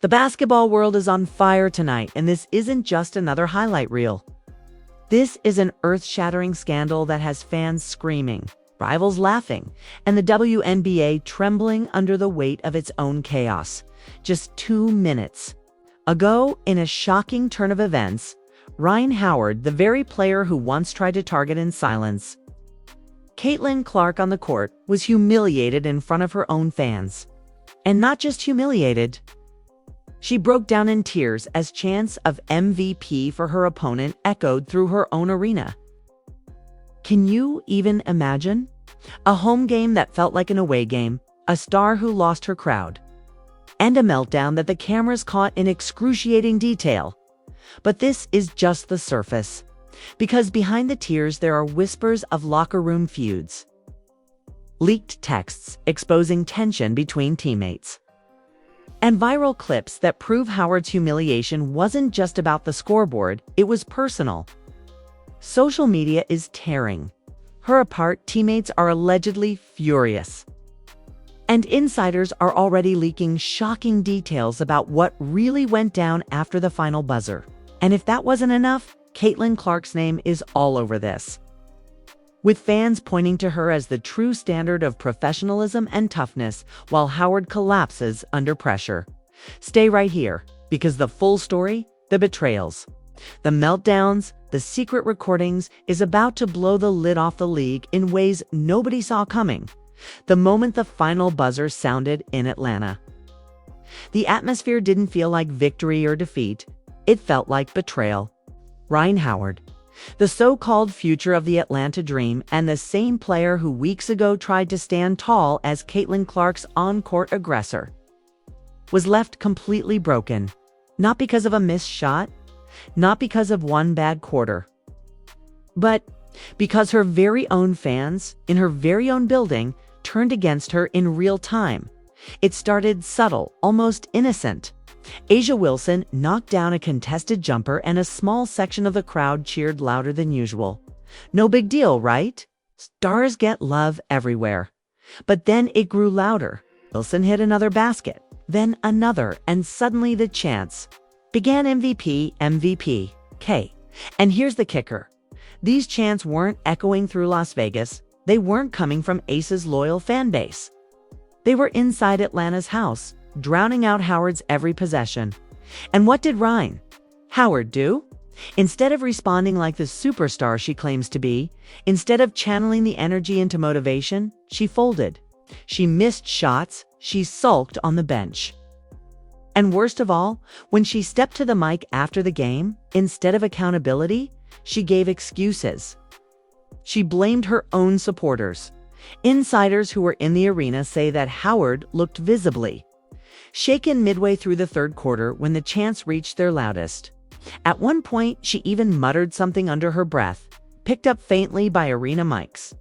The basketball world is on fire tonight, and this isn't just another highlight reel. This is an earth-shattering scandal that has fans screaming, rivals laughing, and the WNBA trembling under the weight of its own chaos. Just 2 minutes ago, in a shocking turn of events, Rhyne Howard, the very player who once tried to target in silence Caitlin Clark on the court, was humiliated in front of her own fans. And not just humiliated. She broke down in tears as chants of MVP for her opponent echoed through her own arena. Can you even imagine? A home game that felt like an away game, a star who lost her crowd, and a meltdown that the cameras caught in excruciating detail. But this is just the surface, because behind the tears there are whispers of locker room feuds, leaked texts exposing tension between teammates, and viral clips that prove Howard's humiliation wasn't just about the scoreboard, it was personal. Social media is tearing her apart, teammates are allegedly furious, and insiders are already leaking shocking details about what really went down after the final buzzer. And if that wasn't enough, Caitlin Clark's name is all over this, with fans pointing to her as the true standard of professionalism and toughness while Howard collapses under pressure. Stay right here, because the full story, the betrayals, the meltdowns, the secret recordings, is about to blow the lid off the league in ways nobody saw coming. The moment the final buzzer sounded in Atlanta, the atmosphere didn't feel like victory or defeat, it felt like betrayal. Rhyne Howard, the so-called future of the Atlanta Dream and the same player who weeks ago tried to stand tall as Caitlin Clark's on-court aggressor, was left completely broken. Not because of a missed shot, not because of one bad quarter, but because her very own fans, in her very own building, turned against her in real time. It started subtle, almost innocent. A'ja Wilson knocked down a contested jumper and a small section of the crowd cheered louder than usual. No big deal, right? Stars get love everywhere. But then it grew louder. Wilson hit another basket, then another, and suddenly the chants began: MVP, MVP, K. And here's the kicker. These chants weren't echoing through Las Vegas. They weren't coming from Ace's loyal fan base. They were inside Atlanta's house, drowning out Howard's every possession. And what did Rhyne Howard do? Instead of responding like the superstar she claims to be, instead of channeling the energy into motivation, she folded. She missed shots, she sulked on the bench. And worst of all, when she stepped to the mic after the game, instead of accountability, she gave excuses. She blamed her own supporters. Insiders who were in the arena say that Howard looked visibly shaken midway through the third quarter when the chants reached their loudest. At one point, she even muttered something under her breath, picked up faintly by arena mics.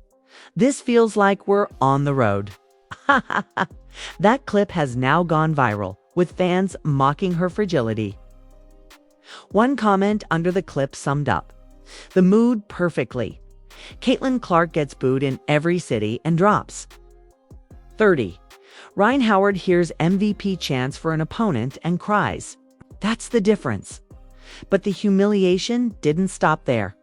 This feels like we're on the road. That clip has now gone viral, with fans mocking her fragility. One comment under the clip summed up the mood perfectly. Caitlin Clark gets booed in every city and drops 30. Rhyne Howard hears MVP chants for an opponent and cries. That's the difference. But the humiliation didn't stop there.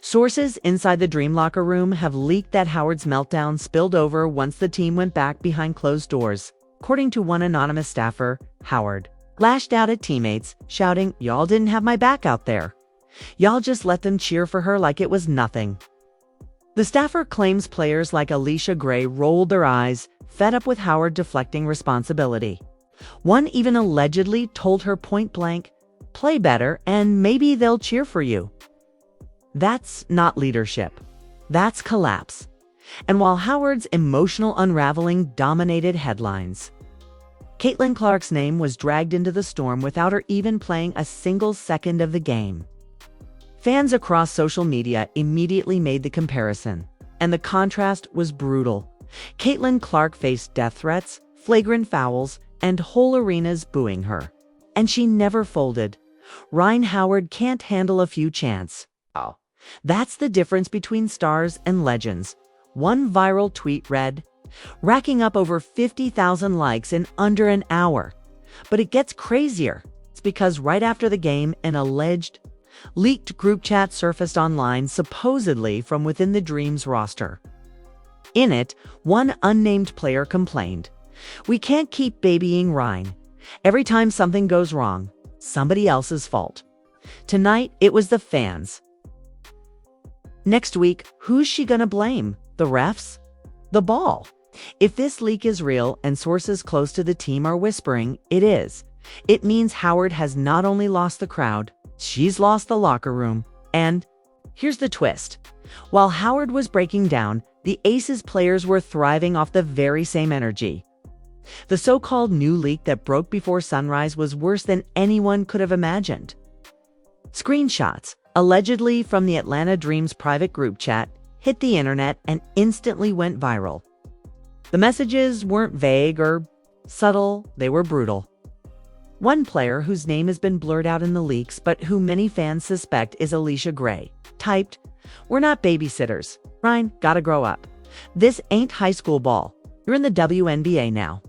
Sources inside the Dream locker room have leaked that Howard's meltdown spilled over once the team went back behind closed doors. According to one anonymous staffer, Howard lashed out at teammates, shouting, "Y'all didn't have my back out there. Y'all just let them cheer for her like it was nothing." The staffer claims players like Alicia Gray rolled their eyes, fed up with Howard deflecting responsibility. One even allegedly told her point blank, "Play better and maybe they'll cheer for you." That's not leadership. That's collapse. And while Howard's emotional unraveling dominated headlines, Caitlin Clark's name was dragged into the storm without her even playing a single second of the game. Fans across social media immediately made the comparison, and the contrast was brutal. Caitlin Clark faced death threats, flagrant fouls, and whole arenas booing her. And she never folded. Rhyne Howard can't handle a few chants. Oh, that's the difference between stars and legends. One viral tweet read, racking up over 50,000 likes in under an hour. But it gets crazier. It's because right after the game, an alleged leaked group chat surfaced online, supposedly from within the Dream's roster. In it, one unnamed player complained, "We can't keep babying Rhyne. Every time something goes wrong, somebody else's fault. Tonight, it was the fans. Next week, who's she gonna blame? The refs? The ball?" If this leak is real and sources close to the team are whispering it is, it means Howard has not only lost the crowd, she's lost the locker room. And here's the twist. While Howard was breaking down, the Aces players were thriving off the very same energy. The so-called new leak that broke before sunrise was worse than anyone could have imagined. Screenshots, allegedly from the Atlanta Dream's private group chat, hit the internet and instantly went viral. The messages weren't vague or subtle, they were brutal. One player, whose name has been blurred out in the leaks but who many fans suspect is Alicia Gray, typed, "We're not babysitters. Rhyne, gotta grow up. This ain't high school ball. You're in the WNBA now.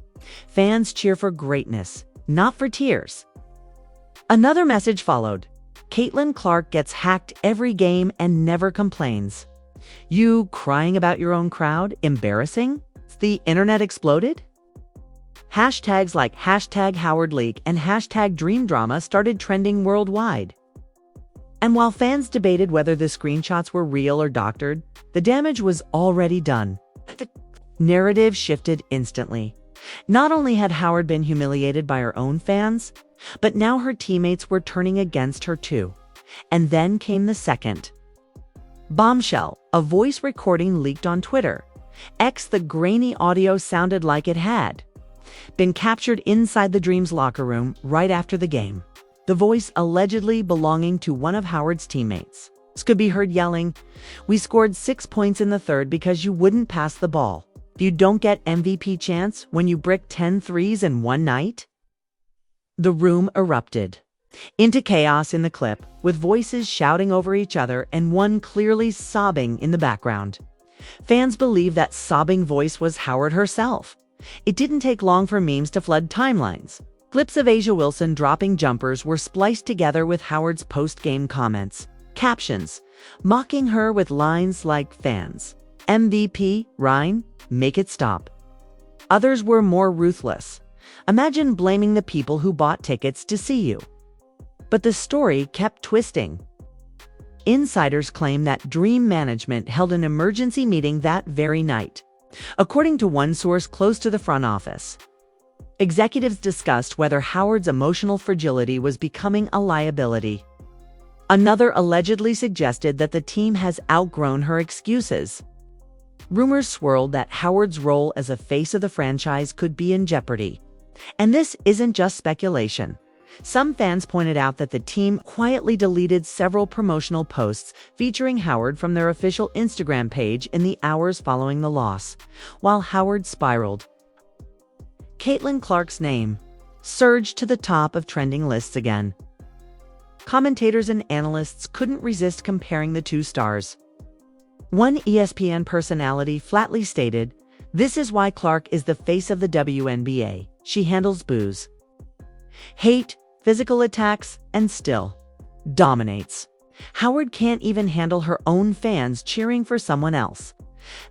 Fans cheer for greatness, not for tears." Another message followed. "Caitlin Clark gets hacked every game and never complains. You crying about your own crowd? Embarrassing? The internet exploded?" Hashtags like #HowardLeak and #DreamDrama started trending worldwide. And while fans debated whether the screenshots were real or doctored, the damage was already done. The narrative shifted instantly. Not only had Howard been humiliated by her own fans, but now her teammates were turning against her too. And then came the second bombshell, a voice recording leaked on Twitter. The grainy audio sounded like it had been captured inside the Dream's locker room right after the game. The voice allegedly belonging to one of Howard's teammates. This could be heard yelling, "We scored 6 points in the third because you wouldn't pass the ball. You don't get MVP chance when you brick 10 threes in one night?" The room erupted into chaos in the clip, with voices shouting over each other and one clearly sobbing in the background. Fans believe that sobbing voice was Howard herself. It didn't take long for memes to flood timelines. Clips of A'ja Wilson dropping jumpers were spliced together with Howard's post-game comments. Captions, mocking her with lines like "Fans, MVP, Rhyne, make it stop." Others were more ruthless. "Imagine blaming the people who bought tickets to see you." But the story kept twisting. Insiders claim that Dream management held an emergency meeting that very night. According to one source close to the front office, executives discussed whether Howard's emotional fragility was becoming a liability. Another allegedly suggested that the team has outgrown her excuses. Rumors swirled that Howard's role as a face of the franchise could be in jeopardy. And this isn't just speculation. Some fans pointed out that the team quietly deleted several promotional posts featuring Howard from their official Instagram page in the hours following the loss, while Howard spiraled. Caitlin Clark's name surged to the top of trending lists again. Commentators and analysts couldn't resist comparing the two stars. One ESPN personality flatly stated, "This is why Clark is the face of the WNBA. She handles booze, hate, physical attacks, and still dominates. Howard can't even handle her own fans cheering for someone else.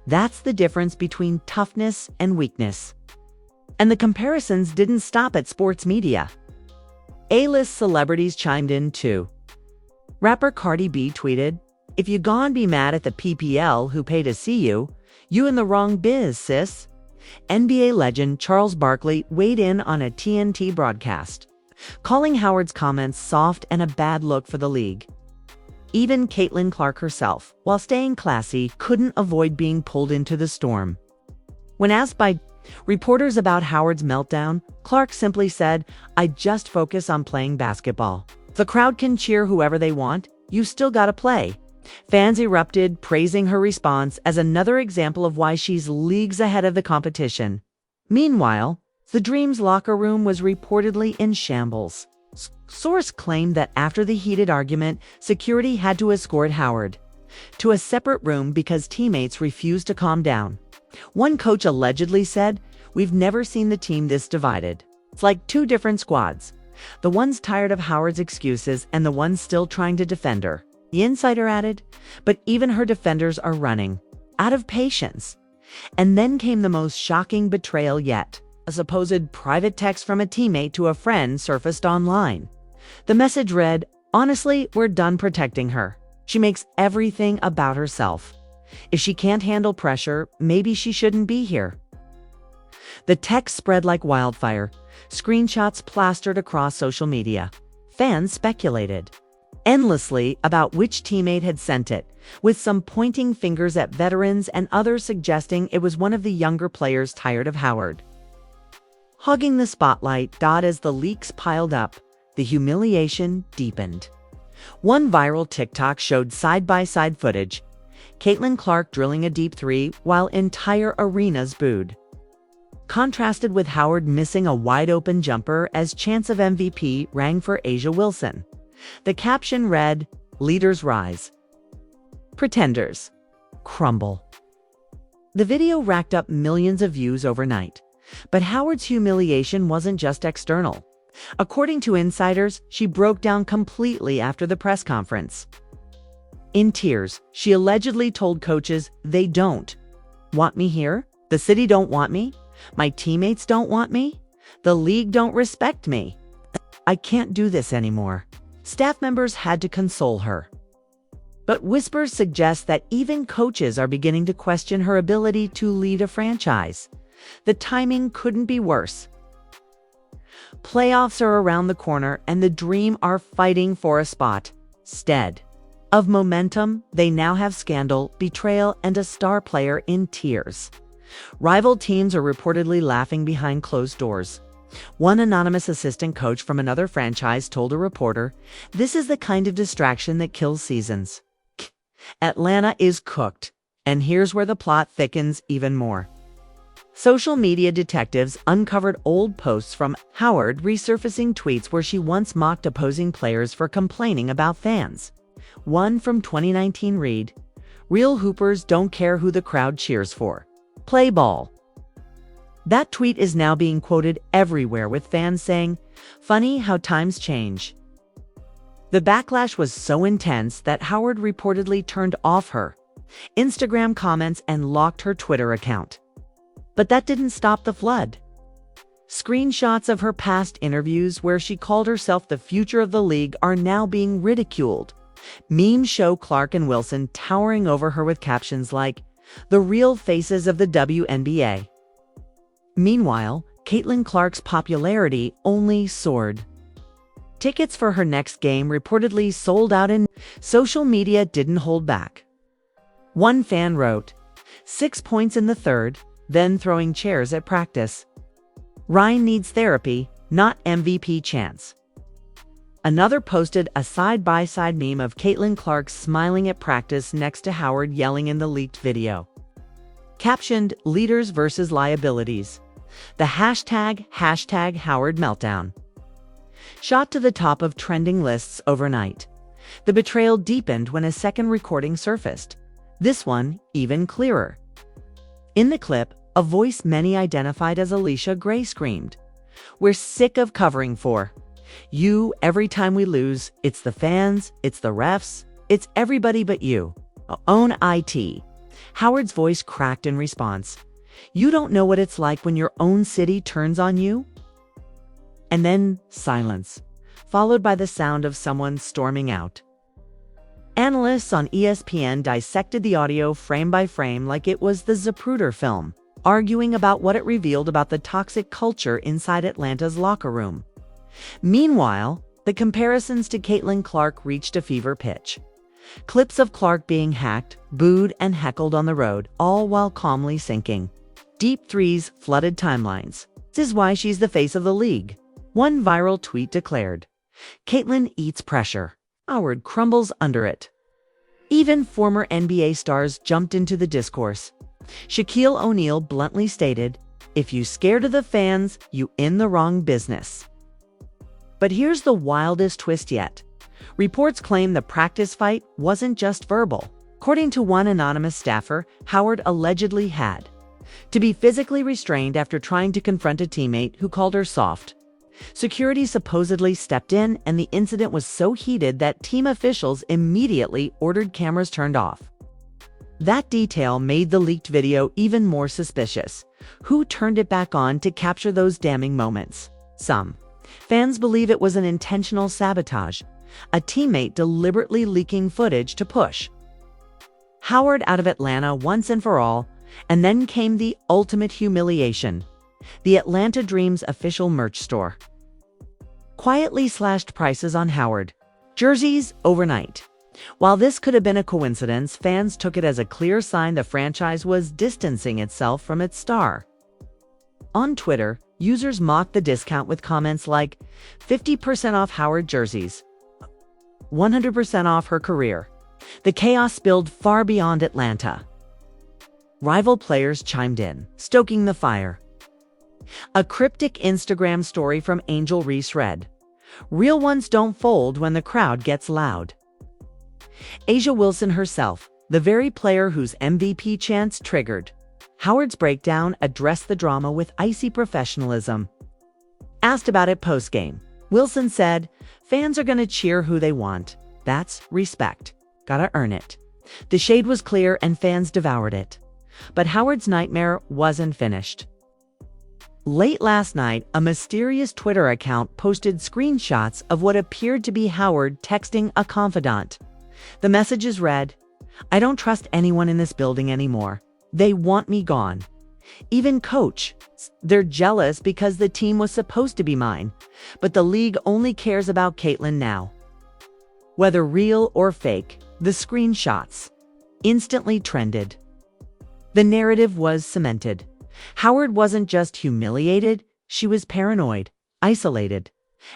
That's the difference between toughness and weakness." And the comparisons didn't stop at sports media. A-list celebrities chimed in too. Rapper Cardi B tweeted, "If you gon' be mad at the PPL who pay to see you, you in the wrong biz, sis." NBA legend Charles Barkley weighed in on a TNT broadcast, calling Howard's comments soft and a bad look for the league. Even Caitlin Clark herself, while staying classy, couldn't avoid being pulled into the storm. When asked by reporters about Howard's meltdown, Clark simply said, "I just focus on playing basketball. The crowd can cheer whoever they want, you still gotta play." Fans erupted, praising her response as another example of why she's leagues ahead of the competition. Meanwhile, the Dream's locker room was reportedly in shambles. Source claimed that after the heated argument, security had to escort Howard to a separate room because teammates refused to calm down. One coach allegedly said, "We've never seen the team this divided." It's like two different squads. The one's tired of Howard's excuses and the one's still trying to defend her. The insider added, but even her defenders are running out of patience. And then came the most shocking betrayal yet. A supposed private text from a teammate to a friend surfaced online. The message read, "Honestly, we're done protecting her. She makes everything about herself. If she can't handle pressure, maybe she shouldn't be here." The text spread like wildfire. Screenshots plastered across social media. Fans speculated endlessly about which teammate had sent it, with some pointing fingers at veterans and others suggesting it was one of the younger players tired of Howard. Hogging the spotlight, as the leaks piled up, the humiliation deepened. One viral TikTok showed side-by-side footage. Caitlin Clark drilling a deep three while entire arenas booed. Contrasted with Howard missing a wide-open jumper as chants of MVP rang for A'ja Wilson. The caption read, "Leaders rise. Pretenders crumble." The video racked up millions of views overnight. But Howard's humiliation wasn't just external. According to insiders, she broke down completely after the press conference. In tears, she allegedly told coaches, "They don't want me here. The city don't want me. My teammates don't want me. The league don't respect me. I can't do this anymore." Staff members had to console her. But whispers suggest that even coaches are beginning to question her ability to lead a franchise. The timing couldn't be worse. Playoffs are around the corner and the Dream are fighting for a spot. Instead of momentum, they now have scandal, betrayal, and a star player in tears. Rival teams are reportedly laughing behind closed doors. One anonymous assistant coach from another franchise told a reporter, "This is the kind of distraction that kills seasons. Atlanta is cooked, and here's where the plot thickens even more." Social media detectives uncovered old posts from Howard resurfacing tweets where she once mocked opposing players for complaining about fans. One from 2019 read, "Real hoopers don't care who the crowd cheers for. Play ball." That tweet is now being quoted everywhere, with fans saying, "Funny how times change." The backlash was so intense that Howard reportedly turned off her Instagram comments and locked her Twitter account. But that didn't stop the flood. Screenshots of her past interviews where she called herself the future of the league are now being ridiculed. Memes show Clark and Wilson towering over her with captions like, "The real faces of the WNBA." Meanwhile, Caitlin Clark's popularity only soared. Tickets for her next game reportedly sold out, and social media didn't hold back. One fan wrote, 6 points in the third, then throwing chairs at practice. Rhyne needs therapy, not MVP chance. Another posted a side-by-side meme of Caitlin Clark smiling at practice next to Howard yelling in the leaked video. Captioned, "Leaders versus liabilities." The hashtag Howard meltdown shot to the top of trending lists overnight. The betrayal deepened when a second recording surfaced. This one even clearer. In the clip, a voice many identified as Alicia Gray screamed, "We're sick of covering for you every time we lose. It's the fans, it's the refs, it's everybody but you. Own IT." Howard's voice cracked in response. "You don't know what it's like when your own city turns on you?" And then silence, followed by the sound of someone storming out. Analysts on ESPN dissected the audio frame by frame like it was the Zapruder film, arguing about what it revealed about the toxic culture inside Atlanta's locker room. Meanwhile, the comparisons to Caitlin Clark reached a fever pitch. Clips of Clark being hacked, booed, and heckled on the road, all while calmly sinking. Deep threes flooded timelines. "This is why she's the face of the league," one viral tweet declared. "Caitlin eats pressure. Howard crumbles under it." Even former NBA stars jumped into the discourse. Shaquille O'Neal bluntly stated, "If you scared of the fans, you in the wrong business." But here's the wildest twist yet. Reports claim the practice fight wasn't just verbal. According to one anonymous staffer, Howard allegedly had to be physically restrained after trying to confront a teammate who called her soft. Security supposedly stepped in, and the incident was so heated that team officials immediately ordered cameras turned off. That detail made the leaked video even more suspicious. Who turned it back on to capture those damning moments? Some fans believe it was an intentional sabotage, a teammate deliberately leaking footage to push Howard out of Atlanta once and for all. And then came the ultimate humiliation. The Atlanta Dreams official merch store quietly slashed prices on Howard jerseys overnight. While this could have been a coincidence, fans took it as a clear sign the franchise was distancing itself from its star. On Twitter, users mocked the discount with comments like, 50% off Howard jerseys, 100% off her career. The chaos spilled far beyond Atlanta. Rival players chimed in, stoking the fire. A cryptic Instagram story from Angel Reese read, "Real ones don't fold when the crowd gets loud." A'ja Wilson herself, the very player whose MVP chants triggered Howard's breakdown, addressed the drama with icy professionalism. Asked about it post-game, Wilson said, "Fans are gonna cheer who they want. That's respect. Gotta earn it." The shade was clear and fans devoured it. But Howard's nightmare wasn't finished. Late last night, a mysterious Twitter account posted screenshots of what appeared to be Howard texting a confidant. The messages read, "I don't trust anyone in this building anymore. They want me gone. Even coach. They're jealous because the team was supposed to be mine. But the league only cares about Caitlin now." Whether real or fake, the screenshots instantly trended. The narrative was cemented. Howard wasn't just humiliated, she was paranoid, isolated,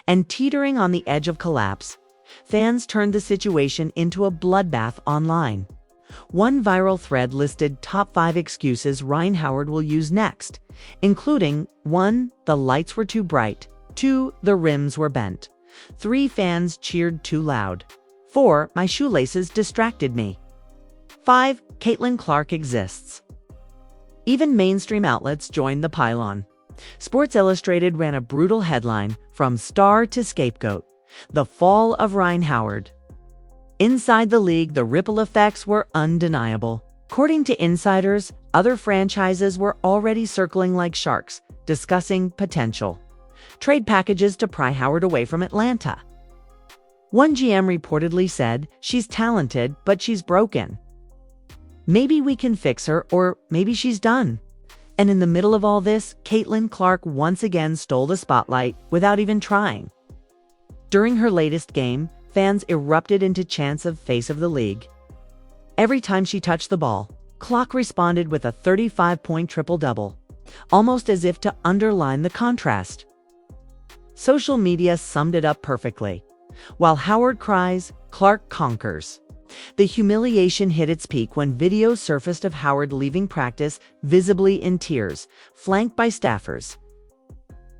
and teetering on the edge of collapse. Fans turned the situation into a bloodbath online. One viral thread listed top 5 excuses Rhyne Howard will use next, including 1. The lights were too bright. 2. The rims were bent. 3. Fans cheered too loud. 4. My shoelaces distracted me. 5. Caitlin Clark exists. Even mainstream outlets joined the pylon. Sports Illustrated ran a brutal headline, "From Star to Scapegoat: The Fall of Rhyne Howard." Inside the league, the ripple effects were undeniable. According to insiders, other franchises were already circling like sharks, discussing potential trade packages to pry Howard away from Atlanta. One GM reportedly said, "She's talented, but she's broken. Maybe we can fix her, or maybe she's done." And in the middle of all this, Caitlin Clark once again stole the spotlight without even trying. During her latest game, fans erupted into chants of face of the league. Every time she touched the ball, Clark responded with a 35-point triple-double, almost as if to underline the contrast. Social media summed it up perfectly. While Howard cries, Clark conquers. The humiliation hit its peak when videos surfaced of Howard leaving practice visibly in tears, flanked by staffers.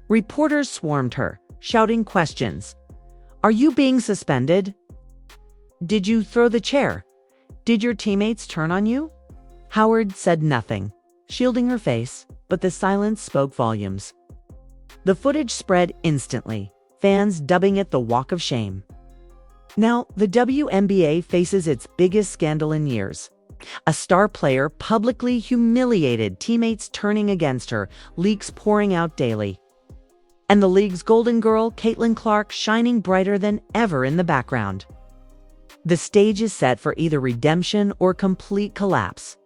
Reporters swarmed her, shouting questions. "Are you being suspended? Did you throw the chair? Did your teammates turn on you?" Howard said nothing, shielding her face, but the silence spoke volumes. The footage spread instantly, fans dubbing it the Walk of Shame. Now, the WNBA faces its biggest scandal in years. A star player publicly humiliated, teammates turning against her, leaks pouring out daily. And the league's golden girl, Caitlin Clark, shining brighter than ever in the background. The stage is set for either redemption or complete collapse.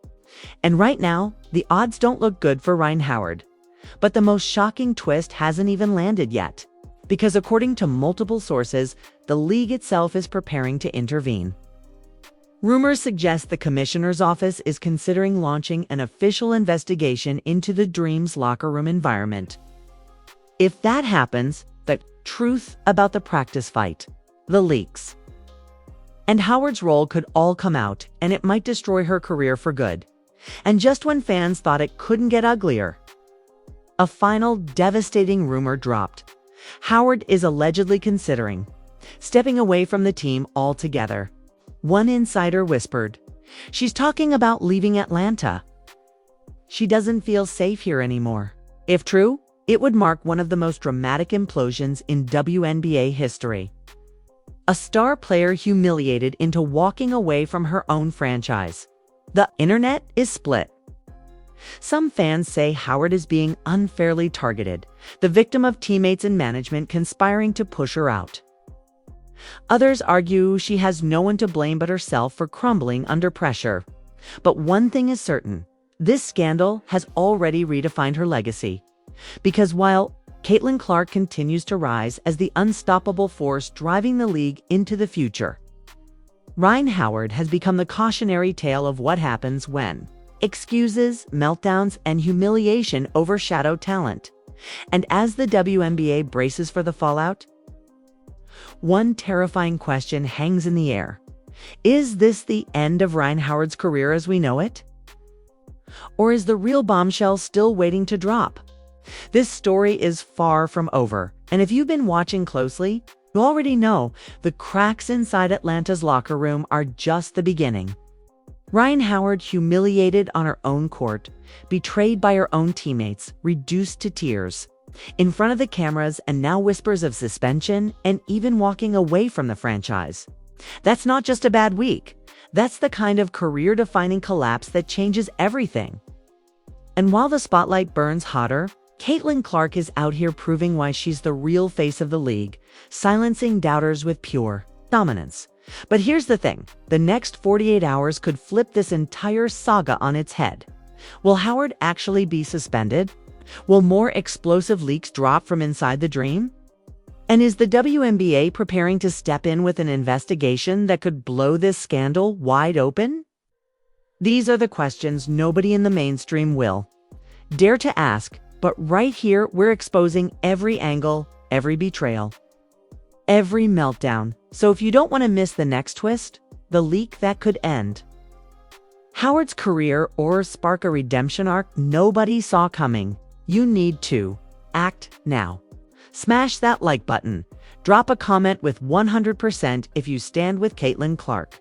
And right now, the odds don't look good for Rhyne Howard. But the most shocking twist hasn't even landed yet. Because according to multiple sources, the league itself is preparing to intervene. Rumors suggest the commissioner's office is considering launching an official investigation into the Dreams locker room environment. If that happens, the truth about the practice fight, the leaks, and Howard's role could all come out, and it might destroy her career for good. And just when fans thought it couldn't get uglier, a final devastating rumor dropped. Howard is allegedly considering stepping away from the team altogether. One insider whispered, "She's talking about leaving Atlanta. She doesn't feel safe here anymore." If true, It would mark one of the most dramatic implosions in WNBA history. A star player humiliated into walking away from her own franchise. The internet is split. Some fans say Howard is being unfairly targeted, the victim of teammates and management conspiring to push her out. Others argue she has no one to blame but herself for crumbling under pressure. But one thing is certain, this scandal has already redefined her legacy. Because while Caitlin Clark continues to rise as the unstoppable force driving the league into the future, Rhyne Howard has become the cautionary tale of what happens when excuses, meltdowns, and humiliation overshadow talent. And as the WNBA braces for the fallout, one terrifying question hangs in the air. Is this the end of Rhyne Howard's career as we know it? Or is the real bombshell still waiting to drop? This story is far from over, and if you've been watching closely, you already know the cracks inside Atlanta's locker room are just the beginning. Rhyne Howard humiliated on her own court, betrayed by her own teammates, reduced to tears, in front of the cameras, and now whispers of suspension and even walking away from the franchise. That's not just a bad week. That's the kind of career-defining collapse that changes everything. And while the spotlight burns hotter, Caitlin Clark is out here proving why she's the real face of the league, silencing doubters with pure dominance. But here's the thing, the next 48 hours could flip this entire saga on its head. Will Howard actually be suspended? Will more explosive leaks drop from inside the dream? And is the WNBA preparing to step in with an investigation that could blow this scandal wide open? These are the questions nobody in the mainstream will dare to ask, but right here we're exposing every angle, every betrayal, every meltdown. So if you don't want to miss the next twist, the leak that could end Howard's career or spark a redemption arc nobody saw coming, you need to act now. Smash that like button. Drop a comment with 100% if you stand with Caitlin Clark.